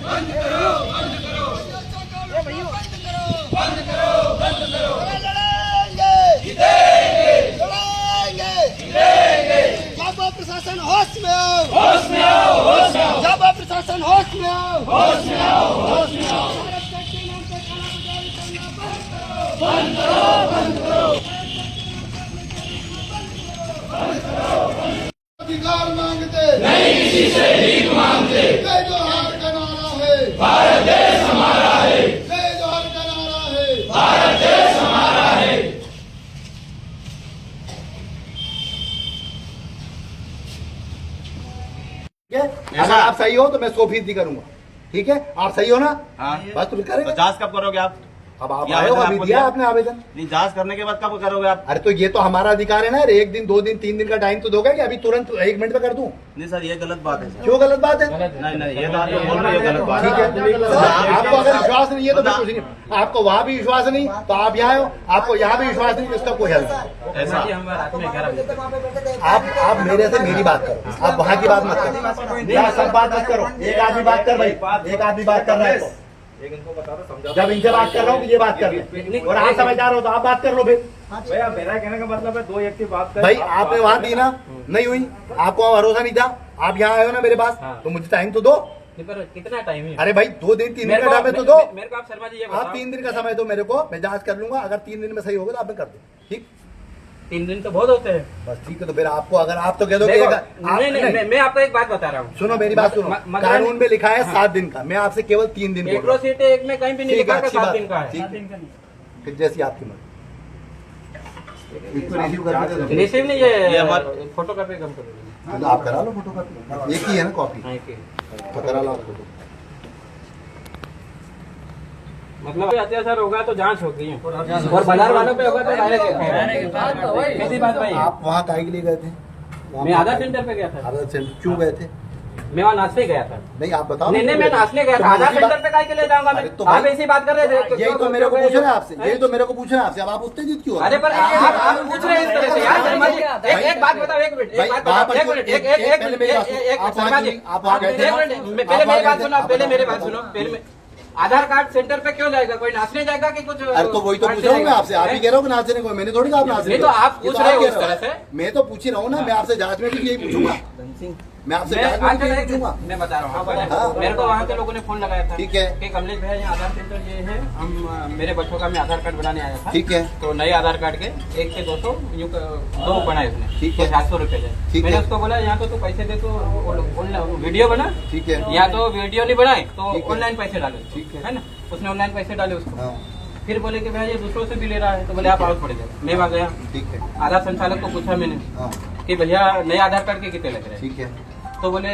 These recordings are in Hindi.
बंद करो, बंद करो, बंद करो, बंद करो। लड़ेंगे, जीतेंगे, लड़ेंगे, जीतेंगे। जब प्रशासन होश में आओ, होश में आओ, होश में आओ, जब प्रशासन होश में आओ, होश में आओ, होश में आओ। भारत के नाम पे कालाबाजारी करना बंद करो, बंद करो। अधिकार मांगते नहीं किसी से भीख मांगते। जय जोहार का नारा है, भारत देश हमारा है, जय जोहार का नारा है। भारत देश हमारा है। ठीक है, अगर आप सही हो तो मैं 100% करूंगा। ठीक है, आप सही हो ना? हाँ। बस तुम करेंगे। तो जांच कब करोगे आप? अब आप ये आए हो, आवेदन अभी आपको दिया दिया? आपने आवेदन। नहीं, जांच करने के बाद कब करोगे आप? अरे तो ये तो हमारा अधिकार है ना। 1 दिन 2 दिन 3 दिन का टाइम तो दोगे कि अभी तुरंत 1 मिनट में कर दूं? नहीं सर, ये गलत बात है सर। क्यों गलत बात है? नहीं नहीं, ये तो आप जो बोल रहे हो ये गलत बात ठीक है, आपको अगर विश्वास नहीं है तो मैं कुछ नहीं। आपको वहाँ भी विश्वास नहीं तो आप यहाँ हो, आपको यहाँ भी विश्वास नहीं, इसका कोई हल नहीं। ऐसा आप मेरे से मेरी बात करो, आप वहाँ की बात मत करो। यहाँ सब बात मत करो। एक आदमी बात कर भाई, एक आदमी बात कर रहा है तो जब इनसे बात कर रहा हूँ तो ये बात कर रहे हैं और आप समझदार हो तो आप बात कर लो फिर। भैया मेरा कहने का मतलब है 2 एक की बात कर। भाई आपने वहाँ दी ना, नहीं हुई, आपको भरोसा नहीं था, आप यहाँ आए हो ना मेरे पास, तो मुझे टाइम तो दो। कितना टाइम है? अरे भाई 2 दिन 3 दिन का समय तो दो। मेरे को आप शर्मा जी ये आप बताओ, 3 दिन का समय दो मेरे को, मैं जांच कर लूंगा। अगर 3 दिन में सही होगा तो आप मैं कर दूँ। ठीक, 3 दिन तो बहुत होते हैं। बस ठीक है। तो फिर आपको अगर आप तो कह दो कि देखो, आप नहीं, मैं आपको एक बात बता रहा हूँ। सुनो मेरी बात सुनो, कानून में लिखा है 7 दिन का, मैं आपसे केवल 3 दिन बोल रहा हूँ। एट्रोसिटी एक में कहीं भी नहीं ठीक है, लिखा अच्छी 7 बात दिन का है। ठीक है, फिर जैसी आपकी मर्जी। इसको रिसीव करके दे दो। रिसीव नहीं, ये ये हमारा- फोटो कॉपी कम करो। तो आप करा लो फोटो कॉपी, एक ही है ना कॉपी, हाँ, एक ही। तो करा लो फोटो। मतलब अत्याचार होगा तो जांच होगी और बाजार वालों पे होगा तो डायरेक्ट कैसी बात भाई? आप वहाँ काहे के लिए गए थे? मैं आधार सेंटर पे गया था। आधार सेंटर क्यों गए थे? मैं वहाँ नाचने गया था। नहीं आप बताओ। नहीं नहीं, मैं नाचने गया था। आधार सेंटर पे काहे के लिए जाऊंगा मैं? अरे तो आप भाई- ऐसी बात कर रहे थे। यही तो मेरे को पूछना है आपसे, यही तो मेरे को पूछना है आपसे। अब आप उत्तेजित क्यों हो? अरे पर आप पूछ रहे हैं इस तरह से यार शर्मा जी। एक बात बताओ, 1 मिनट, भाई, एक बात वहाँ बताओ, पर 1 मिनट, एक पहले मेरी बात सुनो। आप शर्मा वहाँ जी, क्यों- आप वहाँ गए थे ना? 1 मिनट, पहले मेरी बात सुनो, पहले मेरी बात सुनो। पहले आधार कार्ड सेंटर पे क्यों जाएगा? कोई नाचने जाएगा कि कुछ? अरे तो वही तो पूछ रहा हूँ मैं आपसे। आप ही कह रहे हो कि नाचने को, मैंने थोड़ी कहा आप नाचने नहीं को। तो आप ये पूछ तो रहे हो कह उस तरह से। मैं तो पूछ ही रहा हूँ ना, मैं आपसे जांच में भी यही पूछूंगा। मैं आपसे जांच में भी यही पूछूंगा। मैं बता रहा हूँ, हाँ। मेरे को वहाँ के लोगों ने फोन लगाया था। ठीक है। कि कमलेश भैया यहाँ आधार सेंटर ये है, हम मेरे बच्चों का मैं आधार कार्ड बनाने आया था। ठीक है, तो नए आधार कार्ड के 1 से 200 यूँ 2 बनाए उसने। ठीक है। 700 रुपए ठीक है। मैंने है। उसको बोला यहाँ तो तू पैसे दे तो वीडियो बना, ठीक है, या तो वीडियो नहीं बनाए तो ठीक है। ऑनलाइन पैसे डाले। ठीक है। है ना, उसने ऑनलाइन पैसे डाले उसको। हाँ, फिर बोले कि भैया ये दूसरों से भी ले रहा है, तो बोले आप आओ थोड़ी देर। मैं वहाँ गया, ठीक है, आधार संचालक को पूछा मैंने हाँ, कि भैया नए आधार कार्ड के कितने लग रहे हैं? ठीक है, तो बोले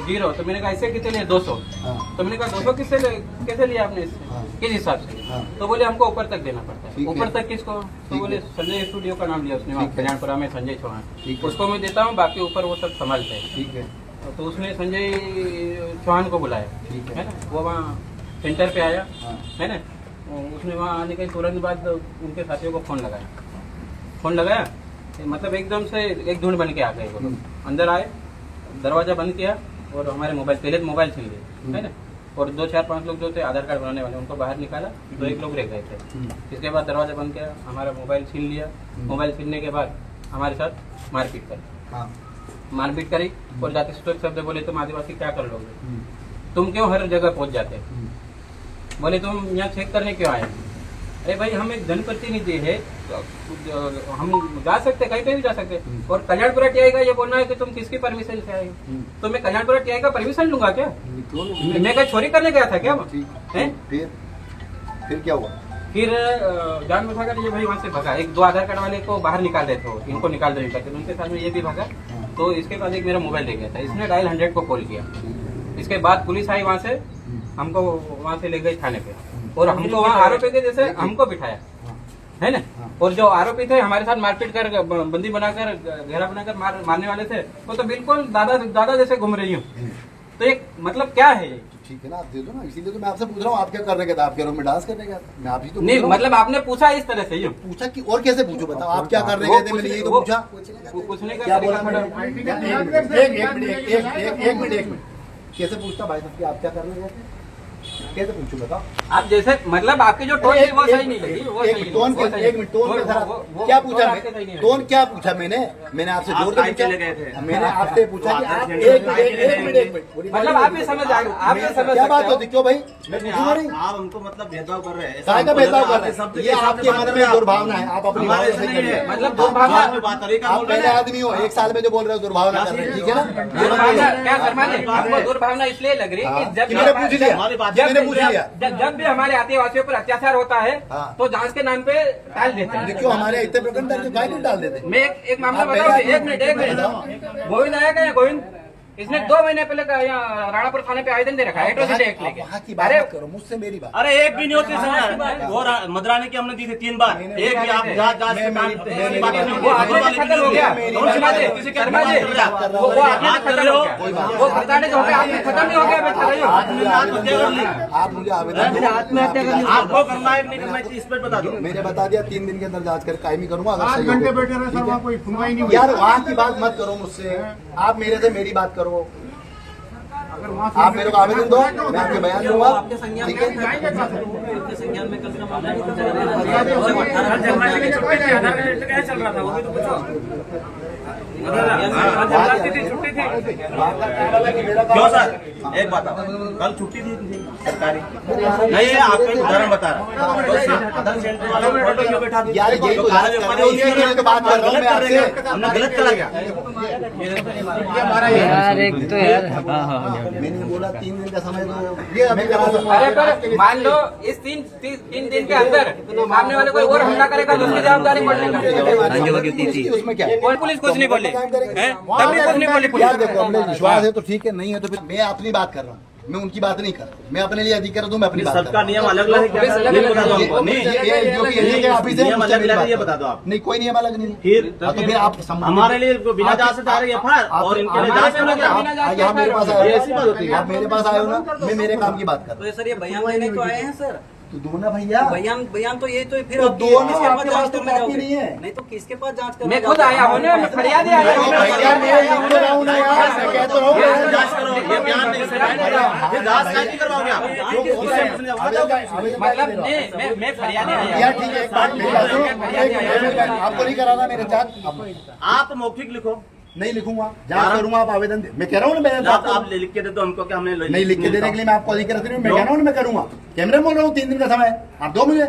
0। तो मैंने कहा ऐसे कितने लिए? 200। हाँ, तो मैंने कहा 200 कैसे लिया आपने इससे? हाँ। किस हिसाब से? हाँ। तो बोले हमको ऊपर तक देना पड़ता है। ठीक है। ऊपर तक किसको? तो ठीक बोले है। संजय स्टूडियो का नाम लिया उसने, वहाँ ठीक है। कल्याणपुरा में संजय चौहान, ठीक है। उसको मैं देता हूँ, बाकी ऊपर वो सब संभालते हैं। ठीक है, तो उसने संजय चौहान को बुलाया, ठीक है। है ना। वो वहाँ सेंटर पे आया, हाँ, है ना। उसने वहाँ आने के तुरंत बाद उनके साथियों को फोन लगाया, मतलब एकदम से एक धुन बन के आ गए वो लोग। अंदर आए, दरवाजा बंद किया और हमारे मोबाइल, पहले तो मोबाइल छीन लिए, है ना। और 2 4 5 लोग जो थे आधार कार्ड बनाने वाले, उनको बाहर निकाला, 2 1 लोग रह गए थे। इसके बाद दरवाजा बंद किया, हमारा मोबाइल छीन लिया। मोबाइल छीनने के बाद हमारे साथ मारपीट करी और जाति सूचक शब्द बोले तुम आदिवासी क्या कर लोगे, तुम क्यों हर जगह पहुंच जाते, बोले तुम यहाँ चेक करने क्यों आए? अरे भाई हम एक जनप्रतिनिधि है, हम जा सकते, कहीं पे भी जा सकते। और कल्याणपुरा टीआई का ये बोलना है कि तुम किसकी परमिशन से आए? तो मैं कल्याणपुरा टीआई का परमिशन लूंगा क्या? मैं कहीं चोरी करने गया था क्या? हैं? फिर क्या हुआ? फिर जान बचाकर ये भाई वहाँ से भगा। 1 2 आधार कार्ड वाले को बाहर निकाल देते हो, इनको निकाल देने करके, उनके साथ में ये भी भगा। तो इसके बाद एक मेरा मोबाइल दे गया था, इसने डायल 100 को कॉल किया। इसके बाद पुलिस आई, वहाँ से हमको वहाँ से ले गई थाने पे और हमको वहाँ आरोपी के जैसे हमको बिठाया, है ना। और जो आरोपी थे हमारे साथ मारपीट कर, बंदी बनाकर, घेरा बनाकर मारने वाले थे, वो तो बिल्कुल दादा जैसे घूम रही हूँ। तो एक मतलब क्या है ये? ठीक है ना, आप दे दो ना, इसीलिए तो मैं आपसे पूछ रहा हूँ आप क्या करने गए थे? आप कह रहे हो मैं डांस करने गया था, मैं आप ही तो नहीं, मतलब आपने पूछा इस तरह से? पूछा कि और कैसे पूछो, बताओ आप क्या करने गए थे? मैंने यही तो पूछा। पूछने का क्या बोला तरीका मैडम? मैडम? एक मिनट, कैसे पूछता भाई साहब कि आप क्या करने गए थे? कैसे पूछूं बताओ? आप जैसे मतलब आपकी जो टोन थी वो सही नहीं लगी, वो एक सही मिनट, टोन नहीं, वो सही एक मिनट, टोन नहीं। के साथ वो- क्या वो पूछा आपके सही नहीं मैं? लगी। टोन क्या पूछा मैंने आपसे आप जोर कहीं से चले गए थे। पूछा। मैंने आपसे पूछा कि आप एक मिनट मतलब आप भी समझ आए, आप भी समझ क्या बात सकते हो। होती? क्यों भाई मैं पूछूंगा नहीं? आप हमको मतलब भेदभाव कर रहे हैं। काय का भेदभाव कर रहे आपके शब्द हैं? के ये हिसाब से आपके बात मन कर में रहे हैं। दुर्भावना है, आप अपनी हमारे भावना से सही नहीं कर रहे है। हैं। मतलब दुर्भावना आप बात तरीका आप बोल रहे पहले हैं। आदमी हो, एक साल में जो बोल रहे हो दुर्भावना कर रहे हैं, ठीक है ना? दुर्भावना क्या शर्मा जी, आपको दुर्भावना इसलिए लग रही है कि जब कि मैंने पूछ लिया, हमारी बात मैंने पूछ लिया। जब भी हमारे आदिवासियों पर अत्याचार होता है हाँ। तो जांच के नाम पे टाल देते हैं। क्यों हमारे इतने प्रकरण डाल गाय नहीं डाल देते? मैं एक मामला आप बताऊं, पहले एक मिनट गोविंद आया क्या? गोविंद इसने 2 महीने पहले यहाँ राणापुर थाने पे आवेदन दे रखा है एट्रोसिटी एक्ट लेके। वहाँ की बात अरे मत करो, मुझसे मेरी बात। अरे एक भी नहीं होती समय वो मदराने की हमने दी थी 3 बार। एक भी आप जांच जांच के काम ऐसी बातें नहीं वो आगे से खत्म हो गया। शर्मा जी, शर्मा जी, वो आगे से खत्म हो गया। वो बताने जो हो गया आगे खत्म नहीं हो गया। मैं खड़ा हूँ। आप मुझे आवेदन आपको करना है नहीं करना चाहिए इस पर बता दो। मैंने बता दिया 3 दिन के अंदर जांच कर कायमी करूंगा। अगर 8 सही हो घंटे गया। बैठे रहे सर, वहाँ कोई सुनवाई नहीं हुई। यार वहाँ की बात मत करो मुझसे, आप मेरे से मेरी बात करो। अगर वहाँ से आप मेरे को आवेदन दो, मैं आपके बयान दूंगा, ठीक है? क्यों सर? एक बात आप, कल छुट्टी थी सरकारी नहीं है। आपको एक उदाहरण बता रहा हूँ। तो आधार सेंटर वाले को फोटो क्यों बैठा दिया? यार यही जो तो कागज बात पड़े कर उसके रहे हैं, लिए बात कर रहा हूँ मैं आपसे। हमने गलत करा क्या? यार एक तो यार मैंने बोला 3 दिन का समय दो, मैं करा दूंगा। अरे पर मान लो इस तीन दिन के अंदर सामने वाले कोई और हमला करेगा तो उसकी जवाबदारी पड़ने लगी। उसमें क्या है? कोई पुलिस कुछ नहीं बोली, हैं? तब भी कुछ नहीं बोली पुलिस। यार देखो, हमने विश्वास है तो ठीक है, नहीं है तो फिर मैं अपनी बात कर रहा हूँ, मैं उनकी बात नहीं कर रहा हूँ। मैं अपने लिए अधिकार दूं, मैं अपनी बात कर सबका रहा हूँ। नियम अलग अलग है क्या? नहीं बता दो हमको। नहीं ये जो भी एरिया के ऑफिस है, नियम मुझसे अलग मेरी अलग है, बात ये करो। बता दो आप। नहीं, कोई नियम अलग नहीं है। फिर हाँ, तो फिर आप हमारे लिए बिना जांच से डाल एफआईआर और इनके लिए जांच करो क्या? आप यहाँ मेरे पास आए ये हो, ऐसी बात होती है। आप मेरे पास आए हो ना, मैं मेरे काम की बात कर रहा तो सर ये बयान देने को आए हैं सर। हूँ। तो दो ना भैया, बयान तो ये तो फिर तो आपकी- दो ना, किसके आपके पास जांच तो करने कॉपी जाओगे? नहीं है। नहीं तो किसके पास जांच करने मैं खुद आया हूँ ना, मैं फरियादी आया तो हूँ। भैया मैं लिख तो रहा हूँ ना यार, मैं कह तो रहा हूँ। जांच करो, ये बयान नहीं फिर जांच कैसे करवाओगे आप? मतलब मैं फरियादी आया यार ठीक है, एक बात मेरी बात सुनो। आपको नहीं कराना मेरे जांच, आप मौखिक लिखो। नहीं लिखूंगा, जांच करूंगा, आप आवेदन दे। मैं कह रहा हूँ ना, मैं आप लिख के दे दो हमको क्या हमने नहीं लिख के देने के लिए मैं आपको अधिकार नहीं हूँ। मैं कह रहा हूँ ना, मैं करूंगा। कैमरे में बोल रहा हूँ, 3 दिन का समय है, आप दो मुझे।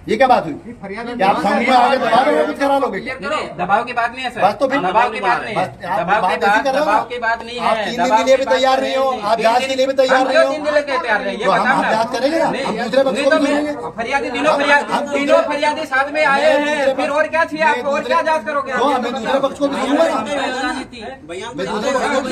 ये क्या बात हुई? क्या आप समूह में आगे दबा रहे हो, कुछ करा लोगे? नहीं, दबाव की बात नहीं है सर। बस तो फिर दबाव की बात नहीं है। बस आप दबाव की बात ऐसी कर रहे हो ना? दबाव की बात नहीं है। आप 3 दिन के लिए भी तैयार नहीं हो, आप जांच के लिए भी तैयार नहीं हो। 3 दिन के तैयार नहीं, ये तो हम बताओ ना। जांच करेंगे ना, नहीं, हम दूसरे पक्ष नहीं को तो भी मैं सुनेंगे। फरियादी हम तीनों दूसरे- फरियादी साथ में आए हैं, फिर और क्या चाहिए आपको? और क्या जांच करोगे आप? तो मैं दूसरे पक्ष को भी सुनूंगा ना। बयान मैं दूसरे पक्ष को भी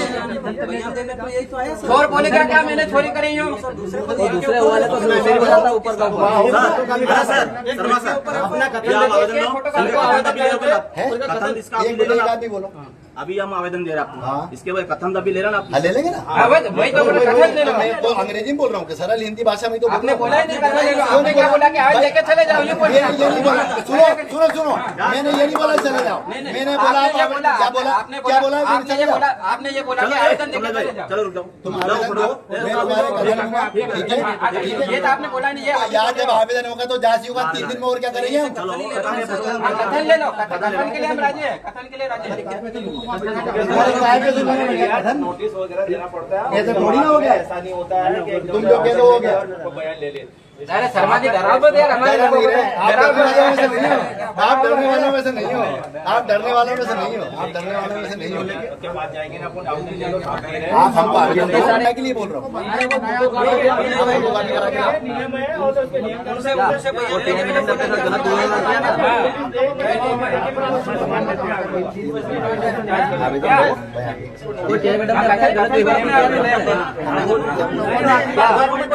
बयान देने को यही तो आया सर। और बोलेगा क्या मैंने चोरी करी हूँ? दूसरे वाले को दूसरे को जाता ऊपर का ऊपर। सर शर्मा सर अपना कथन दे दो, आवेदन दो। कथन दबी ले रहे हो है? कथन इसका एक अभी ले बोलो, लो एक ना। आदमी बोलो। अभी हम आवेदन दे रहे हैं आपको। हाँ। इसके बाद कथन दबी ले रहे ना आप। हाँ, ले लेंगे ना। हाँ, वही तो बोला, कथन ले लो। मैं तो अंग्रेजी में बोल रहा हूँ कि सरल हिंदी भाषा में तो बोल आपने रहा हूँ। बोला ही नहीं कथन ले लो। आपने क्या बोला कि आज लेके चले जाओ, ये बोल ये नहीं बोला। सुनो, मैंने ये नहीं बोला चले जाओ। मैंने बोला आपने ये बोला, क्या बोला, आपने क्या बोला, मैंने आपने चले ये जाओ। बोला, आपने ये बोला कि आवेदन देके चले जाओ। चलो रुक जाओ। तुम आवेदन दो, मैं तुम्हारे कथन दूंगा, ठीक है? ये तो आपने बोला नहीं, ये यार जब आवेदन होगा तो जांच होगा, 3 दिन में और क्या करेंगे हम? चलो हाँ, कथन ले लो। कथन के लिए हम राजी है, कथन के लिए राजी है। नोटिस वगैरह देना पड़ता है। ऐसे थोड़ी ना हो गया, ऐसा नहीं होता है कि तुम लोग कैसे हो गया? बयान ले ले। अरे शर्मा जी डराओ मत यार, हमारे डरा नहीं रहे। आप डराओ डरने वालों में से मत। नहीं हो, आप डरने वालों में से नहीं हो, आप डरने वालों में से नहीं हो, आप डरने वालों में से नहीं हो। उसके बाद जाएंगे ना अपन डाउन ले लो साथ में रहे। आप हमको आगे बढ़ने के लिए बोल रहा हूँ। नियम है और उसके नियम के अनुसार कोई टेलीमीटर में रखा है, गलत विभाग में क्या